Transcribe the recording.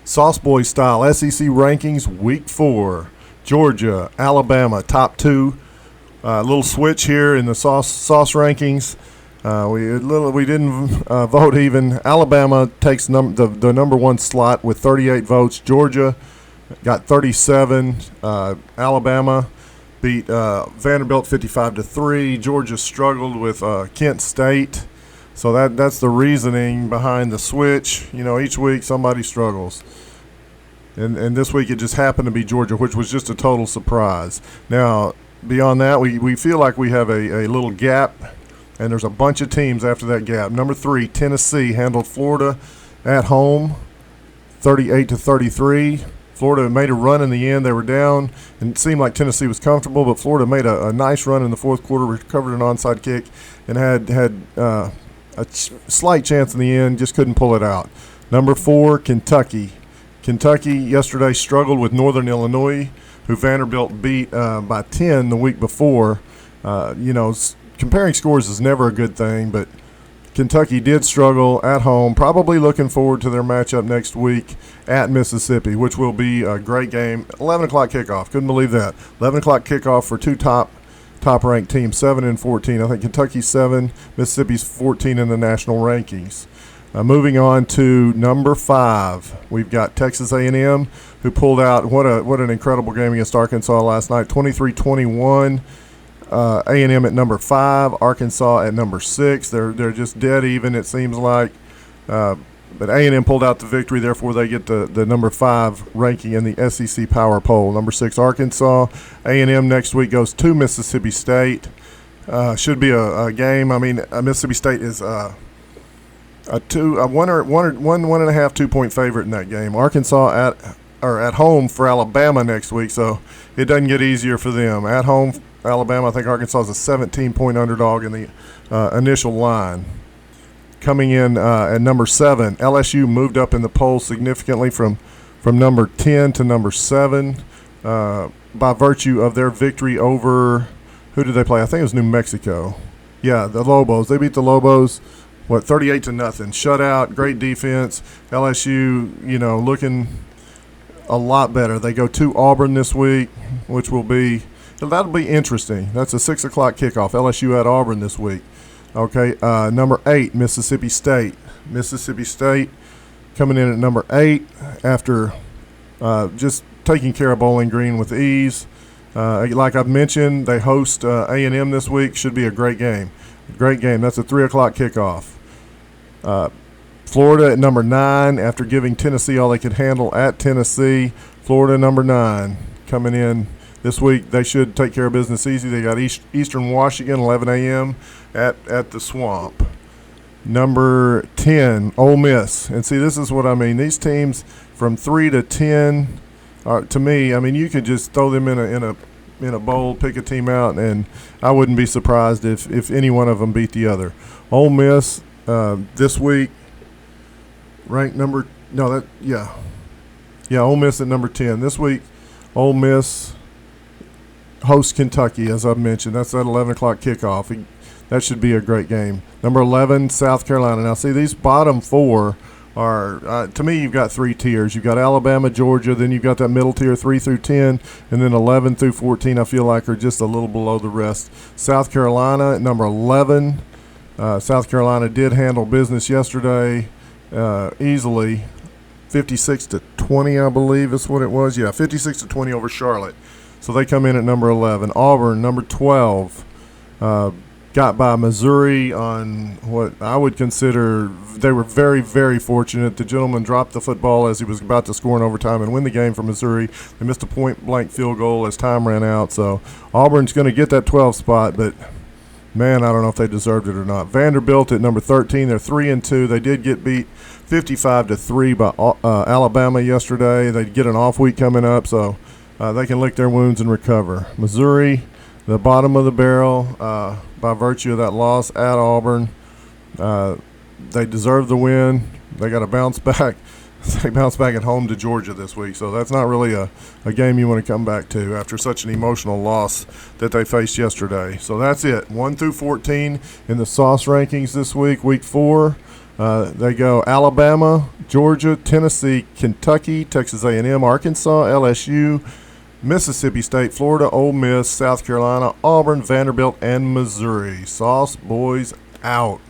Sauce Boy style SEC rankings week 4. Georgia, Alabama, top 2. Little switch here in the sauce rankings. We didn't vote even. Alabama takes the number 1 slot with 38 votes. Georgia got 37. Alabama beat Vanderbilt 55-3. Georgia struggled with Kent State. So that's the reasoning behind the switch. You know, each week somebody struggles. And this week it just happened to be Georgia, which was just a total surprise. Now, beyond that, we feel like we have a little gap, and there's a bunch of teams after that gap. Number 3, Tennessee handled Florida at home 38-33. Florida made a run in the end. They were down, and it seemed like Tennessee was comfortable, but Florida made a nice run in the fourth quarter, recovered an onside kick, and had a slight chance in the end, just couldn't pull it out. Number 4, Kentucky. Kentucky yesterday struggled with Northern Illinois, who Vanderbilt beat by 10 the week before. Comparing scores is never a good thing, but Kentucky did struggle at home, probably looking forward to their matchup next week at Mississippi, which will be a great game. 11 o'clock kickoff. Couldn't believe that. 11 o'clock kickoff for two top-ranked teams, 7 and 14. I think Kentucky's 7, Mississippi's 14 in the national rankings. Moving on to number 5, we've got Texas A&M, who pulled out what an incredible game against Arkansas last night, 23-21. A&M at number 5, Arkansas at number 6. They're just dead even, it seems like. But A&M pulled out the victory, therefore they get the number 5 ranking in the SEC Power Poll. Number 6, Arkansas. A&M next week goes to Mississippi State. Should be a game. I mean, Mississippi State is a 1.5 2-point favorite in that game. Arkansas at home for Alabama next week, so it doesn't get easier for them. At home, Alabama, I think Arkansas is a 17-point underdog in the initial line. Coming in at number 7, LSU moved up in the poll significantly from number 10 to number 7 by virtue of their victory over, who did they play? I think it was New Mexico. Yeah, the Lobos. They beat the Lobos, 38-0. Shutout, great defense. LSU, looking a lot better. They go to Auburn this week, which that'll be interesting. That's a 6 o'clock kickoff. LSU at Auburn this week. Okay, number 8, Mississippi State. Mississippi State coming in at number 8 after just taking care of Bowling Green with ease. Like I've mentioned, they host A&M this week. Should be a great game. Great game. That's a 3 o'clock kickoff. Florida at number 9 after giving Tennessee all they could handle at Tennessee. Florida number 9 coming in this week. They should take care of business easy. They got Eastern Washington, 11 a.m. at the Swamp. Number 10, Ole Miss. And see, this is what I mean. These teams from 3 to 10, to me, I mean, you could just throw them in a bowl, pick a team out, and I wouldn't be surprised if any one of them beat the other. Ole Miss this week ranked Ole Miss at number 10. This week, Ole Miss hosts Kentucky, as I've mentioned. That's at 11 o'clock kickoff. That should be a great game. Number 11, South Carolina. Now, see, these bottom 4 are, to me, you've got 3 tiers. You've got Alabama, Georgia, then you've got that middle tier, 3 through 10, and then 11 through 14, I feel like, are just a little below the rest. South Carolina at number 11. South Carolina did handle business yesterday easily, 56-20, I believe is what it was. Yeah, 56-20 over Charlotte. So they come in at number 11. Auburn, number 12. Got by Missouri on what I would consider they were very, very fortunate. The gentleman dropped the football as he was about to score in overtime and win the game for Missouri. They missed a point-blank field goal as time ran out. So Auburn's going to get that 12 spot, but, man, I don't know if they deserved it or not. Vanderbilt at number 13. They're 3-2. They did get beat 55-3 by Alabama yesterday. They get an off week coming up, so they can lick their wounds and recover. Missouri, the bottom of the barrel, by virtue of that loss at Auburn. They deserve the win. They got to bounce back. they bounce back at home to Georgia this week. So that's not really a game you want to come back to after such an emotional loss that they faced yesterday. So that's it. 1 through 14 in the sauce rankings this week, week 4. They go Alabama, Georgia, Tennessee, Kentucky, Texas A&M, Arkansas, LSU, Mississippi State, Florida, Ole Miss, South Carolina, Auburn, Vanderbilt, and Missouri. Sauce boys out.